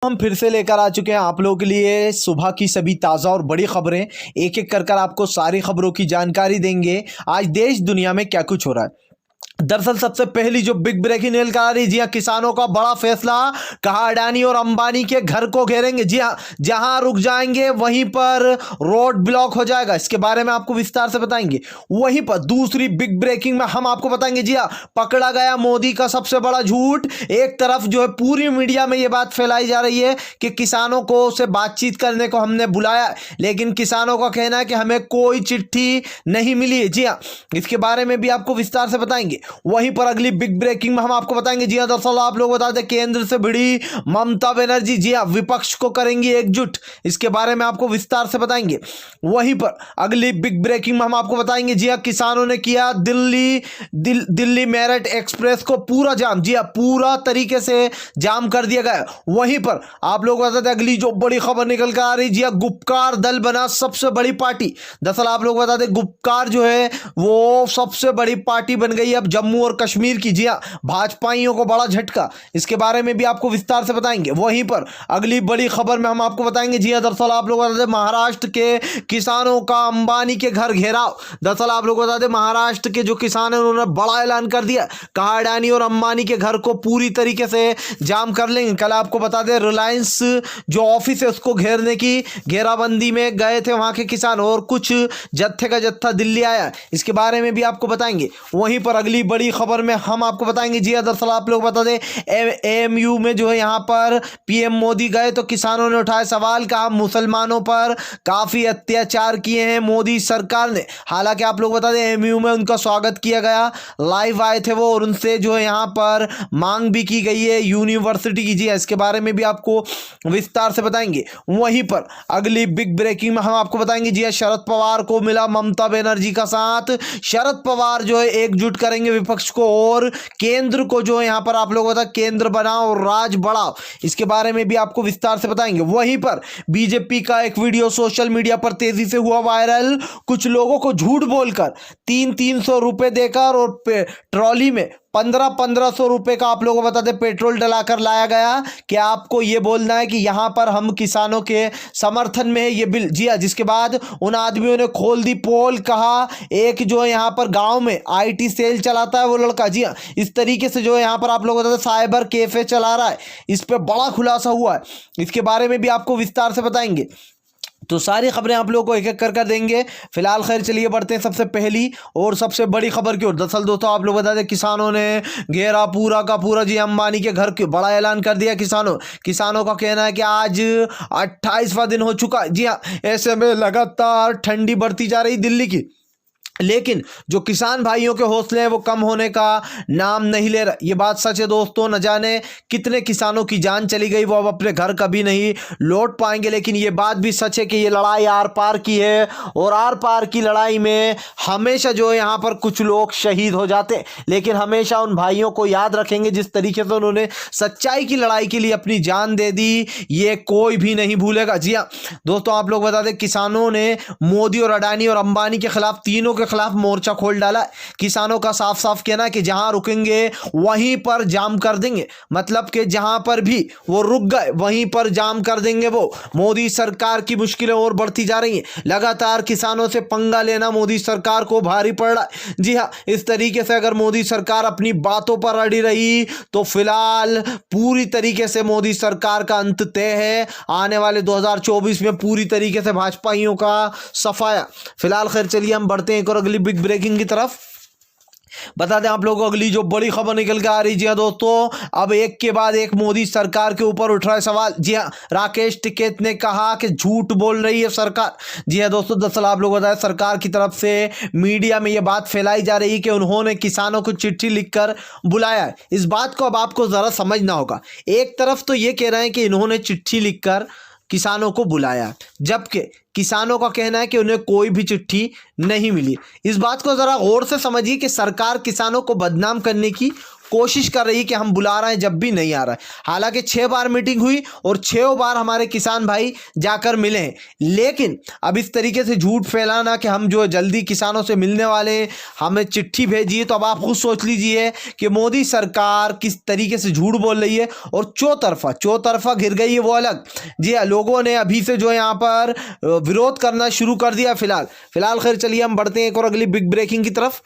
हम फिर से लेकर आ चुके हैं आप लोगों के लिए सुबह की सभी ताज़ा और बड़ी खबरें। एक एक कर आपको सारी खबरों की जानकारी देंगे। आज देश दुनिया में क्या कुछ हो रहा है। दरअसल सबसे पहली जो बिग ब्रेकिंग न्यूज़ आ रही, जी हाँ, किसानों का बड़ा फैसला। कहा अडानी और अंबानी के घर को घेरेंगे। जी हाँ, जहां रुक जाएंगे वहीं पर रोड ब्लॉक हो जाएगा। इसके बारे में आपको विस्तार से बताएंगे। वहीं पर दूसरी बिग ब्रेकिंग में हम आपको बताएंगे, जी हाँ, पकड़ा गया मोदी का सबसे बड़ा झूठ। एक तरफ जो है पूरी मीडिया में यह बात फैलाई जा रही है कि किसानों को से बातचीत करने को हमने बुलाया, लेकिन किसानों का कहना है कि हमें कोई चिट्ठी नहीं मिली है। जी हाँ, इसके बारे में भी आपको विस्तार से बताएंगे। वहीं पर अगली बिग ब्रेकिंग में हम आपको बताएंगे, जी हां, दरअसल आप लोग बता दें, केंद्र से भिड़ी ममता बनर्जी, जी हां, विपक्ष को करेंगी एकजुट। इसके बारे में आपको विस्तार से बताएंगे। वहीं पर अगली बिग ब्रेकिंग में हम आपको बताएंगे, जी हां, किसानों ने किया दिल्ली मेरठ एक्सप्रेस को पूरा जाम। जी हां, पूरा तरीके से जाम कर दिया गया। वहीं पर आप लोग बता दें, अगली जो बड़ी खबर निकल कर आ रही, जी हां, गुपकार दल बना सबसे बड़ी पार्टी। दरअसल आप लोग बता दें, गुपकार जो है वो सबसे बड़ी पार्टी बन गई अब जम्मू और कश्मीर की। जी हां, भाजपाइयों को बड़ा झटका। इसके बारे में भी आपको विस्तार से बताएंगे। वहीं पर अगली बड़ी खबर में हम आपको बताएंगे, जी हां, दरअसल आप लोग बता दें, महाराष्ट्र के किसानों का अंबानी के घर घेराव। दरअसल आप लोग बता दें, महाराष्ट्र के जो किसान हैं उन्होंने बड़ा ऐलान कर दिया। कहा अडानी और अंबानी के घर को पूरी तरीके से जाम कर लेंगे। कल आपको बता दें, रिलायंस जो ऑफिस है उसको घेरने की घेराबंदी में गए थे वहां के किसान, और कुछ जत्थे का जत्था दिल्ली आया। इसके बारे में भी आपको बताएंगे। वहीं पर अगली बड़ी खबर में हम आपको बताएंगे, जी दरअसल आप लोग बता दें, एएमयू में जो है यहाँ पर पीएम मोदी गए तो किसानों ने उठाए सवाल। कहा मुसलमानों पर काफी अत्याचार किए हैं मोदी सरकार ने। हालांकि आप लोग बता दें, एएमयू में उनका स्वागत किया गया, लाइव आए थे वो, और उनसे जो है यहाँ पर मांग भी की गई है यूनिवर्सिटी की। जी इसके बारे में भी आपको विस्तार से बताएंगे। वहीं पर अगली बिग ब्रेकिंग में हम आपको बताएंगे, जी शरद पवार को मिला ममता बनर्जी का साथ। शरद पवार जो है एकजुट करेंगे विपक्ष को, और केंद्र को जो है यहाँ पर आप लोग बता, केंद्र बनाओ और राज बढ़ाओ। इसके बारे में भी आपको विस्तार से बताएंगे। वहीं पर बीजेपी का एक वीडियो सोशल मीडिया पर तेजी से हुआ वायरल। कुछ लोगों को झूठ बोलकर 300 रुपए देकर और ट्रॉली में 1500 रुपए का आप लोगों को बता दें पेट्रोल डलाकर लाया गया कि आपको यह बोलना है कि यहां पर हम किसानों के समर्थन में है ये बिल। जी हाँ, जिसके बाद उन आदमियों ने खोल दी पोल। कहा एक जो है यहां पर गांव में आईटी सेल चलाता है वो लड़का। जी हाँ, इस तरीके से जो है यहां पर आप लोग बता दें साइबर कैफे चला रहा है। इस पर बड़ा खुलासा हुआ है। इसके बारे में भी आपको विस्तार से बताएंगे। तो सारी खबरें आप लोगों को एक एक कर देंगे। फिलहाल खैर चलिए बढ़ते हैं सबसे पहली और सबसे बड़ी खबर की ओर। दरअसल दोस्तों आप लोग बता दें, किसानों ने घेरा पूरा का पूरा, जी अंबानी के घर के बड़ा ऐलान कर दिया। किसानों का कहना है कि आज 28वां दिन हो चुका है। जी हाँ, ऐसे में लगातार ठंडी बढ़ती जा रही दिल्ली की, लेकिन जो किसान भाइयों के हौसले हैं वो कम होने का नाम नहीं ले रहा। ये बात सच है दोस्तों, न जाने कितने किसानों की जान चली गई, वो अब अपने घर कभी नहीं लौट पाएंगे। लेकिन ये बात भी सच है कि ये लड़ाई आर पार की है, और आर पार की लड़ाई में हमेशा जो है यहाँ पर कुछ लोग शहीद हो जाते हैं, लेकिन हमेशा उन भाइयों को याद रखेंगे जिस तरीके से उन्होंने सच्चाई की लड़ाई के लिए अपनी जान दे दी, ये कोई भी नहीं भूलेगा। जी हाँ दोस्तों, आप लोग बता दें, किसानों ने मोदी और अडानी और अंबानी के खिलाफ, तीनों के खिलाफ मोर्चा खोल डाला। किसानों का साफ साफ कहना है कि जहां रुकेंगे वहीं पर जाम कर देंगे। मतलब कि जहां पर भी वो रुक गए वहीं पर जाम कर देंगे वो। मोदी सरकार की मुश्किलें और बढ़ती जा रही हैं। लगातार किसानों से पंगा लेना मोदी सरकार को भारी पड़ रहा है। जी हां, इस तरीके से अगर मोदी सरकार अपनी बातों पर अड़ी रही तो फिलहाल पूरी तरीके से मोदी सरकार का अंत तय है। आने वाले 2024 में पूरी तरीके से भाजपाइयों का सफाया। फिलहाल खैर चलिए हम बढ़ते हैं एक और अगली बिग ब्रेकिंग की तरफ। बता दें आप लोगों को अगली जो बड़ी खबर निकल के आ रही, जी हाँ दोस्तों, अब एक के बाद एक मोदी सरकार के ऊपर उठ रहा है सवाल। जी हाँ, राकेश टिकैत ने कहा कि झूठ बोल रही है सरकार। जी हाँ दोस्तों, दरअसल आप लोग बताएं, सरकार की तरफ से मीडिया में यह बात फैलाई जा रही है कि उन्होंने किसानों को चिट्ठी लिखकर बुलाया है। इस बात को अब आपको जरा समझना होगा। एक तरफ तो ये कह रहे हैं कि इन्होंने चिट्ठी लिखकर किसानों को बुलाया, जबकि किसानों का कहना है कि उन्हें कोई भी चिट्ठी नहीं मिली। इस बात को जरा गौर से समझिए कि सरकार किसानों को बदनाम करने की कोशिश कर रही है कि हम बुला रहे हैं, जब भी नहीं आ रहा है। हालांकि 6 बार मीटिंग हुई और 6 बार हमारे किसान भाई जाकर मिले हैं, लेकिन अब इस तरीके से झूठ फैलाना कि हम जो जल्दी किसानों से मिलने वाले हैं, हमें चिट्ठी भेजिए, तो अब आप खुद सोच लीजिए कि मोदी सरकार किस तरीके से झूठ बोल रही है और चौतरफा घिर गई है वो अलग। जी हाँ, लोगों ने अभी से जो यहाँ पर विरोध करना शुरू कर दिया। फिलहाल खैर चलिए हम बढ़ते हैं एक और अगली बिग ब्रेकिंग की तरफ।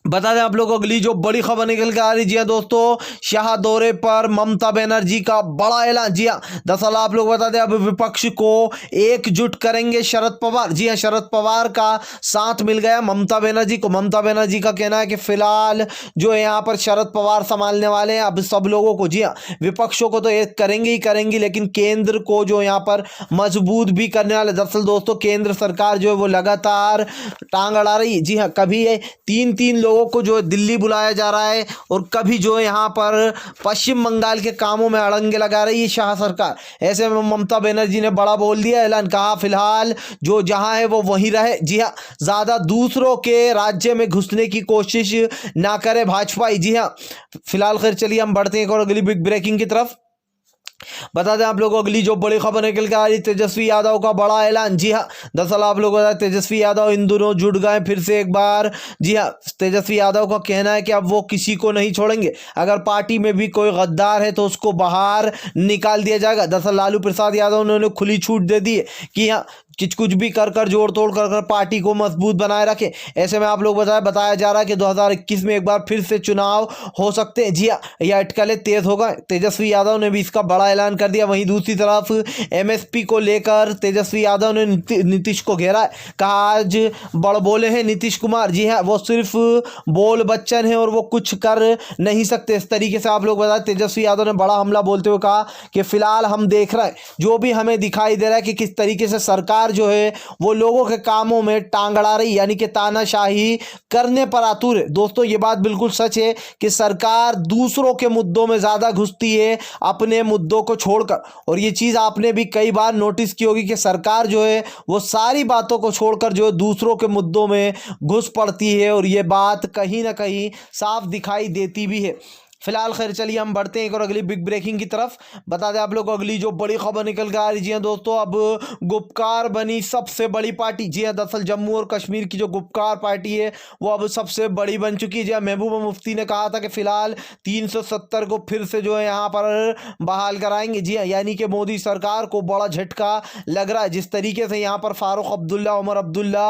बता दें आप लोगों को अगली जो बड़ी खबर निकल के आ रही, जी हाँ दोस्तों, शाह दौरे पर ममता बनर्जी का बड़ा ऐलान। जी हाँ, दरअसल आप लोग बता दें अब विपक्ष को एकजुट करेंगे शरद पवार। जी हाँ, शरद पवार का साथ मिल गया ममता बनर्जी को। ममता बनर्जी का कहना है कि फिलहाल जो है यहाँ पर शरद पवार संभालने वाले हैं अब सब लोगों को। जी हाँ, विपक्षों को तो एक करेंगे ही करेंगी, लेकिन केंद्र को जो यहाँ पर मजबूत भी करने वाले। दरअसल दोस्तों, केंद्र सरकार जो है वो लगातार टांग अड़ा रही है। जी हाँ, कभी तीन लोगों को जो दिल्ली बुलाया जा रहा है और कभी जो यहाँ पर पश्चिम बंगाल के कामों में अड़ंगे लगा रही है शाह सरकार। ऐसे में ममता बनर्जी ने बड़ा बोल दिया, ऐलान, कहा फिलहाल जो जहां है वो वहीं रहे। जी हाँ, ज्यादा दूसरों के राज्य में घुसने की कोशिश ना करे भाजपाई। जी हाँ, फिलहाल खैर चलिए हम बढ़ते हैं और अगली बिग ब्रेकिंग की तरफ। बता दें आप लोगों को अगली जो बड़ी खबर निकल के आ रही, तेजस्वी यादव का बड़ा ऐलान। जी हाँ, दरअसल आप लोग बताएं तेजस्वी यादव इन दोनों जुट गए फिर से एक बार। जी हाँ, तेजस्वी यादव का कहना है कि अब वो किसी को नहीं छोड़ेंगे, अगर पार्टी में भी कोई गद्दार है तो उसको बाहर निकाल दिया जाएगा। दरअसल लालू प्रसाद यादव ने उन्होंने खुली छूट दे दी है कि हाँ कुछ भी कर जोड़ तोड़ कर पार्टी को मजबूत बनाए रखे। ऐसे में आप लोग बताया जा रहा है कि 2021 में एक बार फिर से चुनाव हो सकते हैं। जी हाँ, यह अटकलें तेज हो गए, तेजस्वी यादव ने भी इसका बड़ा ऐलान कर दिया। वहीं दूसरी तरफ एमएसपी को लेकर तेजस्वी यादव ने नीतीश को घेरा है, कहा आज बड़ बोले हैं नीतीश कुमार। जी हाँ, वो सिर्फ बोल बच्चन है और वो कुछ कर नहीं सकते। इस तरीके से आप लोग बताएं तेजस्वी यादव ने बड़ा हमला बोलते हुए कहा कि फिलहाल हम देख रहे हैं, जो भी हमें दिखाई दे रहा है कि किस तरीके से सरकार जो है वो लोगों के कामों में टांग अड़ा रही, यानी कि तानाशाही करने पर आतुर है। दोस्तों, ये बात बिल्कुल सच है कि सरकार दूसरों के मुद्दों में ज्यादा घुसती है अपने मुद्दों को छोड़कर। और ये चीज आपने भी कई बार नोटिस की होगी कि सरकार जो है वो सारी बातों को छोड़कर जो है दूसरों के मुद्दों में घुस पड़ती है, और ये बात कहीं ना कहीं साफ दिखाई देती भी है। फिलहाल खैर चलिए हम बढ़ते हैं एक और अगली बिग ब्रेकिंग की तरफ। बता दें आप लोग को अगली जो बड़ी खबर निकल के आ रही है दोस्तों, अब गुपकार बनी सबसे बड़ी पार्टी। जी हाँ, दरअसल जम्मू और कश्मीर की जो गुपकार पार्टी है वो अब सबसे बड़ी बन चुकी है। जी हाँ, महबूबा मुफ्ती ने कहा था कि फिलहाल 370 को फिर से जो है यहाँ पर बहाल कराएंगे। जी हाँ, यानी कि मोदी सरकार को बड़ा झटका लग रहा है जिस तरीके से यहाँ पर फारूक अब्दुल्ला, उमर अब्दुल्ला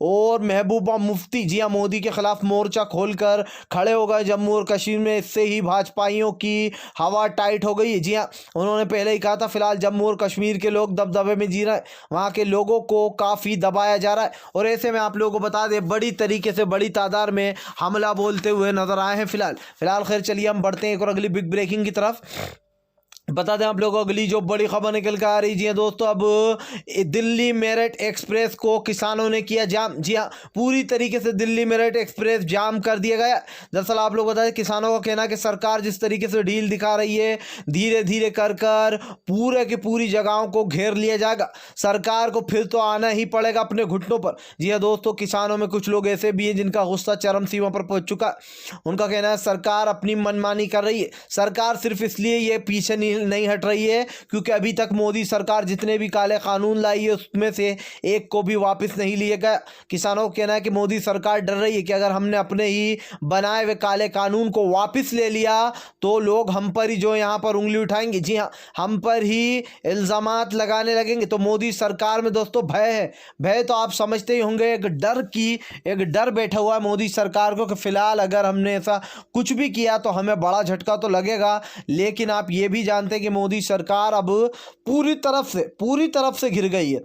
और महबूबा मुफ्ती जी हाँ मोदी के खिलाफ मोर्चा खोलकर खड़े हो गए जम्मू और कश्मीर में। इससे ही भाजपाइयों की हवा टाइट हो गई है। जी हाँ, उन्होंने पहले ही कहा था फिलहाल जम्मू और कश्मीर के लोग दबदबे में जी रहे हैं, वहाँ के लोगों को काफ़ी दबाया जा रहा है। और ऐसे में आप लोगों को बता दें बड़ी तरीके से बड़ी तादाद में हमला बोलते हुए नजर आए हैं। फिलहाल खैर चलिए हम बढ़ते हैं एक और अगली बिग ब्रेकिंग की तरफ। बता दें आप लोगों को अगली जो बड़ी खबर निकल कर आ रही है दोस्तों, अब दिल्ली मेरठ एक्सप्रेस को किसानों ने किया जाम। जी हाँ, पूरी तरीके से दिल्ली मेरठ एक्सप्रेस जाम कर दिया गया। दरअसल आप लोग बताएं किसानों का कहना है कि सरकार जिस तरीके से ढील दिखा रही है, धीरे धीरे कर पूरे की पूरी जगहों को घेर लिया जाएगा। सरकार को फिर तो आना ही पड़ेगा अपने घुटनों पर। जी हाँ दोस्तों, किसानों में कुछ लोग ऐसे भी हैं जिनका गुस्सा चरम सीमा पर पहुंच चुका है। उनका कहना है सरकार अपनी मनमानी कर रही है, सरकार सिर्फ इसलिए ये पीछे नहीं हट रही है क्योंकि अभी तक मोदी सरकार जितने भी काले कानून लाई है उसमें से एक को भी वापस नहीं लिया गया। किसानों का कहना है कि मोदी सरकार डर रही है कि अगर हमने अपने ही बनाए हुए काले कानून को वापस ले लिया तो लोग हम पर ही जो यहाँ पर उंगली उठाएंगे। जी हाँ, हम पर ही इल्जामात लगाने लगेंगे। तो मोदी सरकार में दोस्तों भय है। भय तो आप समझते ही होंगे, एक डर बैठा हुआ है मोदी सरकार को कि फिलहाल अगर हमने ऐसा कुछ भी किया तो हमें बड़ा झटका तो लगेगा। लेकिन आप ये भी जानते हैं कि मोदी सरकार अब पूरी तरफ से घिर गई है,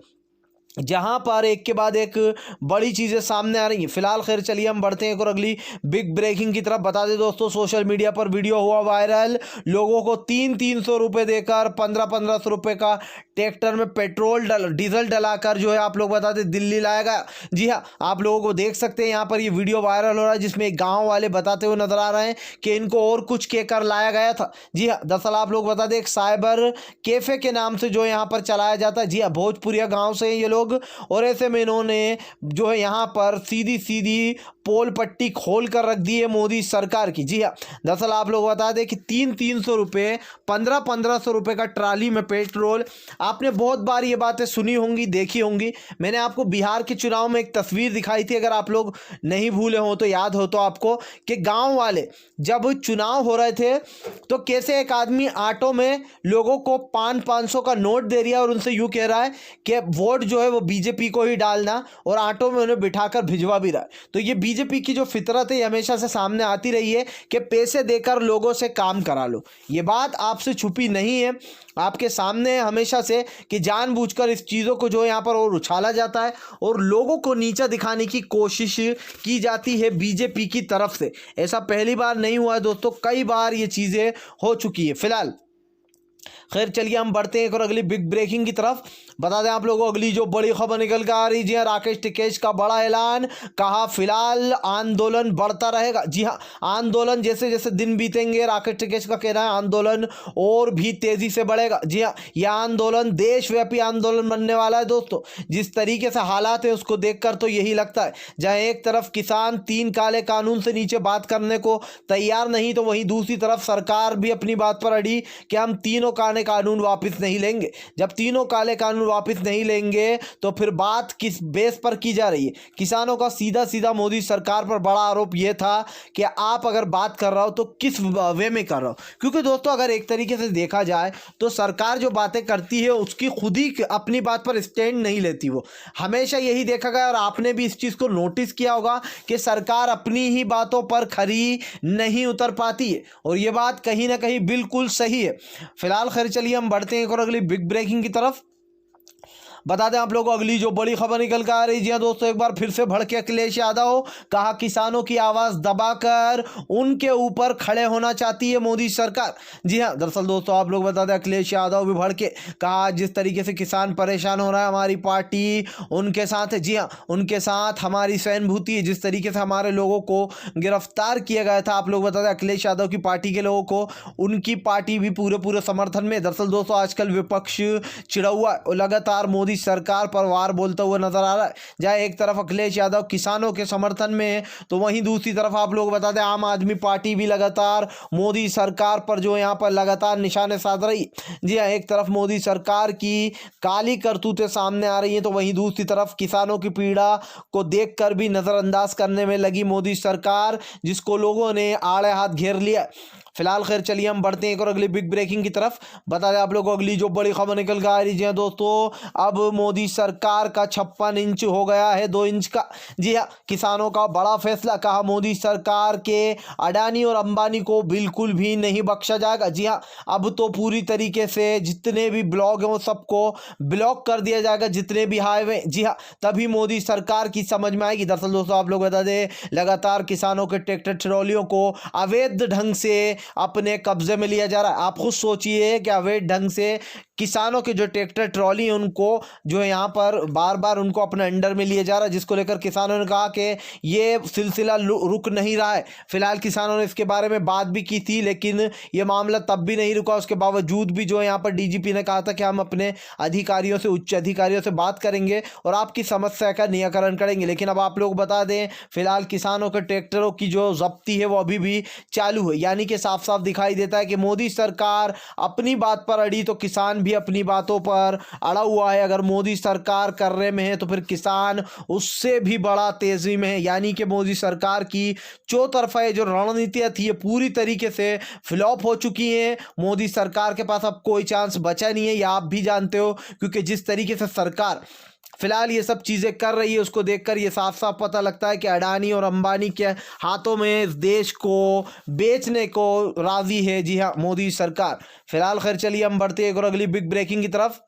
जहां पर एक के बाद एक बड़ी चीजें सामने आ रही हैं। फिलहाल खैर चलिए हम बढ़ते हैं और अगली बिग ब्रेकिंग की तरफ। बता दें दोस्तों, सोशल मीडिया पर वीडियो हुआ वायरल, लोगों को 300 रुपए देकर 1500 रुपए का ट्रैक्टर में पेट्रोल डीजल डलाकर जो है आप लोग बता दें दिल्ली लाया गया। जी हाँ, आप लोगों को देख सकते हैं यहाँ पर ये वीडियो वायरल हो रहा है जिसमें एक गाँव वाले बताते हुए नजर आ रहे हैं कि इनको और कुछ कहकर लाया गया था। जी हाँ, दरअसल आप लोग बता दें एक साइबर कैफे के नाम से जो यहाँ पर चलाया जाता है। जी हाँ, भोजपुरिया गाँव से ये लोग लोग, और ऐसे में इन्होंने जो है यहाँ पर सीधी सीधी पोल पट्टी खोल कर रख दी है मोदी सरकार की। जी हाँ, दरअसल आप लोग बता दें कि 300 रुपये, 1500 रुपये का ट्राली में पेट्रोल। आपने बहुत बार ये बातें सुनी होंगी, देखी होंगी। मैंने आपको बिहार के चुनाव में एक तस्वीर दिखाई थी, अगर आप लोग नहीं भूले हो तो याद हो तो आपको, कि गांव वाले जब चुनाव हो रहे थे तो कैसे एक आदमी ऑटो में लोगों को 500 का नोट दे रहा है और उनसे यूँ कह रहा है कि वोट जो है वो बीजेपी को ही डालना, और ऑटो में उन्हें बिठाकर भिजवा भी रहा है। तो ये बीजेपी की जो फितरत है ये हमेशा से सामने आती रही है कि पैसे देकर लोगों से काम करा लो। ये बात आपसे छुपी नहीं है, आपके सामने है हमेशा से कि जानबूझकर इस चीज़ों को जो है यहाँ पर और उछाला जाता है और लोगों को नीचा दिखाने की कोशिश की जाती है बीजेपी की तरफ से। ऐसा पहली बार नहीं हुआ है दोस्तों, कई बार ये चीज़ें हो चुकी है। फिलहाल खैर चलिए हम बढ़ते हैं और अगली बिग ब्रेकिंग की तरफ। बता दें आप लोगों को अगली जो बड़ी खबर निकल कर आ रही है, राकेश टिकैत का बड़ा ऐलान, कहा फिलहाल आंदोलन बढ़ता रहेगा। जी हाँ, आंदोलन जैसे जैसे दिन बीतेंगे राकेश टिकैत का कहना है आंदोलन और भी तेजी से बढ़ेगा। जी हाँ, यह आंदोलन देशव्यापी आंदोलन बनने वाला है दोस्तों। जिस तरीके से हालात है उसको देखकर तो यही लगता है, जहाँ एक तरफ किसान 3 काले कानून से नीचे बात करने को तैयार नहीं, तो वहीं दूसरी तरफ सरकार भी अपनी बात पर अड़ी कि हम तीनों काले कानून वापस नहीं लेंगे। जब तीनों काले कानून वापस नहीं लेंगे तो फिर बात किस बेस पर की जा रही है? किसानों का सीधा सीधा मोदी सरकार पर बड़ा आरोप यह था कि आप अगर बात कर रहे हो तो किस वे में कर रहे हो, क्योंकि दोस्तों अगर एक तरीके से देखा जाए तो सरकार जो बातें करती है उसकी खुद ही अपनी बात पर स्टैंड नहीं लेती। वो हमेशा यही देखा गया और आपने भी इस चीज़ को नोटिस किया होगा कि सरकार अपनी ही बातों पर खरी नहीं उतर पाती है, और ये बात कहीं ना कहीं बिल्कुल सही है। फिलहाल खैर चलिए हम बढ़ते हैं और अगली बिग ब्रेकिंग की तरफ। बता दें आप लोगों को अगली जो बड़ी खबर निकल कर आ रही है दोस्तों, एक बार फिर से भड़के अखिलेश यादव, कहा किसानों की आवाज दबाकर उनके ऊपर खड़े होना चाहती है मोदी सरकार। जी हां, दरअसल दोस्तों आप लोग बता दें अखिलेश यादव भी भड़के, कहा जिस तरीके से किसान परेशान हो रहा है हमारी पार्टी उनके साथ है। जी हाँ, उनके साथ हमारी सहानुभूति है। जिस तरीके से हमारे लोगों को गिरफ्तार किया गया था, आप लोग बता दें अखिलेश यादव की पार्टी के लोगों को, उनकी पार्टी भी पूरे समर्थन में। दरअसल दोस्तों आजकल विपक्ष चिड़ा हुआ और लगातार मोदी सरकार पर वार बोलता हुआ नजर आ रहा है। जहां एक तरफ अखिलेश यादव किसानों के समर्थन में है तो वहीं दूसरी तरफ आप लोग बता दें आम आदमी पार्टी भी लगातार मोदी सरकार पर जो यहां पर लगातार निशाने साध रही। जी हां, एक तरफ मोदी सरकार की काली करतूतें सामने आ रही हैं तो वहीं दूसरी तरफ किसानों की पीड़ा को देखकर भी नजरअंदाज करने में लगी मोदी सरकार, जिसको लोगों ने आड़े हाथ घेर लिया। फिलहाल खैर चलिए हम बढ़ते हैं और अगली बिग ब्रेकिंग की तरफ। बता दें आप लोगों को अगली जो बड़ी खबर निकल कर आ रही है दोस्तों, अब मोदी सरकार का 56 इंच हो गया है 2 इंच का। जी हाँ, किसानों का बड़ा फैसला, कहा मोदी सरकार के अडानी और अंबानी को बिल्कुल भी नहीं बख्शा जाएगा। जी हाँ, अब तो पूरी तरीके से जितने भी ब्लॉग हैं वो सबको ब्लॉक कर दिया जाएगा, जितने भी हाईवे। जी हाँ, तभी मोदी सरकार की समझ में आएगी। दरअसल दोस्तों आप लोग बता दें लगातार किसानों के ट्रैक्टर ट्रॉलियों को अवैध ढंग से अपने कब्जे में लिया जा रहा है। आप खुद सोचिए कि अवैध ढंग से किसानों के जो ट्रैक्टर ट्रॉली हैं उनको जो है यहाँ पर बार बार उनको अपने अंडर में लिए जा रहा है, जिसको लेकर किसानों ने कहा कि ये सिलसिला रुक नहीं रहा है। फिलहाल किसानों ने इसके बारे में बात भी की थी, लेकिन ये मामला तब भी नहीं रुका। उसके बावजूद भी जो है यहाँ पर डीजीपी ने कहा था कि हम अपने अधिकारियों से, उच्च अधिकारियों से बात करेंगे और आपकी समस्या का निराकरण करेंगे। लेकिन अब आप लोग बता दें फिलहाल किसानों के ट्रैक्टरों की जो जब्ती है वो अभी भी चालू है। यानी कि साफ साफ दिखाई देता है कि मोदी सरकार अपनी बात पर अड़ी तो किसान भी अपनी बातों पर अड़ा हुआ है। अगर मोदी सरकार कर रहे में है तो फिर किसान उससे भी बड़ा तेजी में है। यानी कि मोदी सरकार की चौतरफा जो रणनीतियां थी ये पूरी तरीके से फ्लॉप हो चुकी हैं। मोदी सरकार के पास अब कोई चांस बचा नहीं है, ये आप भी जानते हो, क्योंकि जिस तरीके से सरकार फिलहाल ये सब चीज़ें कर रही है उसको देखकर ये साफ साफ पता लगता है कि अडानी और अंबानी के हाथों में इस देश को बेचने को राजी है। जी हाँ, मोदी सरकार। फिलहाल खैर चलिए हम बढ़ते हैं और अगली बिग ब्रेकिंग की तरफ।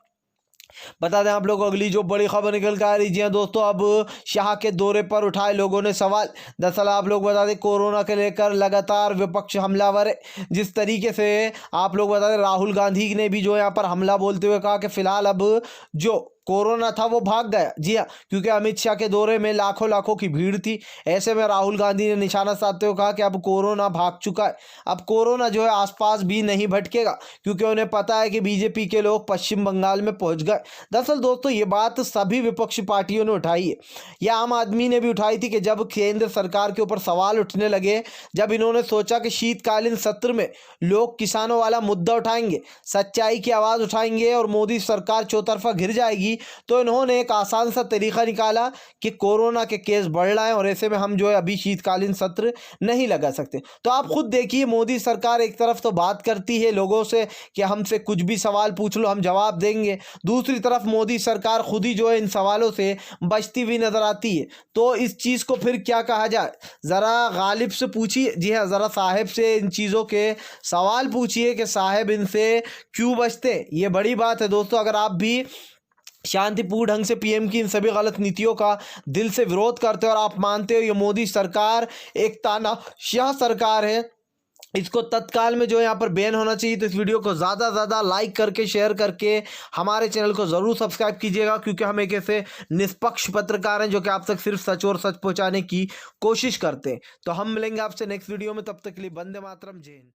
बता दें आप लोगों को अगली जो बड़ी खबर निकल कर आ रही है दोस्तों, अब शाह के दौरे पर उठाए लोगों ने सवाल। दरअसल आप लोग बता दें कोरोना के लेकर लगातार विपक्ष हमलावर है। जिस तरीके से आप लोग बता दें राहुल गांधी ने भी जो यहाँ पर हमला बोलते हुए कहा कि फिलहाल अब जो कोरोना था वो भाग गया। जी हाँ, क्योंकि अमित शाह के दौरे में लाखों लाखों की भीड़ थी। ऐसे में राहुल गांधी ने निशाना साधते हुए कहा कि अब कोरोना भाग चुका है, अब कोरोना जो है आसपास भी नहीं भटकेगा, क्योंकि उन्हें पता है कि बीजेपी के लोग पश्चिम बंगाल में पहुंच गए। दरअसल दोस्तों ये बात सभी विपक्षी पार्टियों ने उठाई है। यह आम आदमी ने भी उठाई थी कि जब केंद्र सरकार के ऊपर सवाल उठने लगे, जब इन्होंने सोचा कि शीतकालीन सत्र में लोग किसानों वाला मुद्दा उठाएंगे, सच्चाई की आवाज़ उठाएंगे और मोदी सरकार चौतरफा घिर जाएगी, तो इन्होंने एक आसान सा तरीका निकाला कि कोरोना के केस बढ़ रहे हैं और ऐसे में हम जो है अभी शीतकालीन सत्र नहीं लगा सकते। तो आप खुद देखिए, मोदी सरकार एक तरफ तो बात करती है लोगों से कि हमसे कुछ भी सवाल पूछ लो हम जवाब देंगे, दूसरी तरफ मोदी सरकार खुद ही जो है इन सवालों से बचती हुई नजर आती है। तो इस चीज़ को फिर क्या कहा जाए, ज़रा गालिब से पूछिए, जी हाँ ज़रा साहेब से इन चीज़ों के सवाल पूछिए कि साहेब इनसे क्यों बचते। ये बड़ी बात है दोस्तों। अगर आप भी शांतिपूर्ण ढंग से पीएम की इन सभी गलत नीतियों का दिल से विरोध करते हो और आप मानते हो ये मोदी सरकार एक तानाशाह सरकार है, इसको तत्काल में जो है यहाँ पर बैन होना चाहिए, तो इस वीडियो को ज़्यादा से ज़्यादा लाइक करके शेयर करके हमारे चैनल को ज़रूर सब्सक्राइब कीजिएगा, क्योंकि हम एक ऐसे निष्पक्ष पत्रकार हैं जो कि आप तक सिर्फ सच और सच पहुँचाने की कोशिश करते हैं। तो हम मिलेंगे आपसे नेक्स्ट वीडियो में, तब तक के लिए वंदे मातरम, जय हिंद।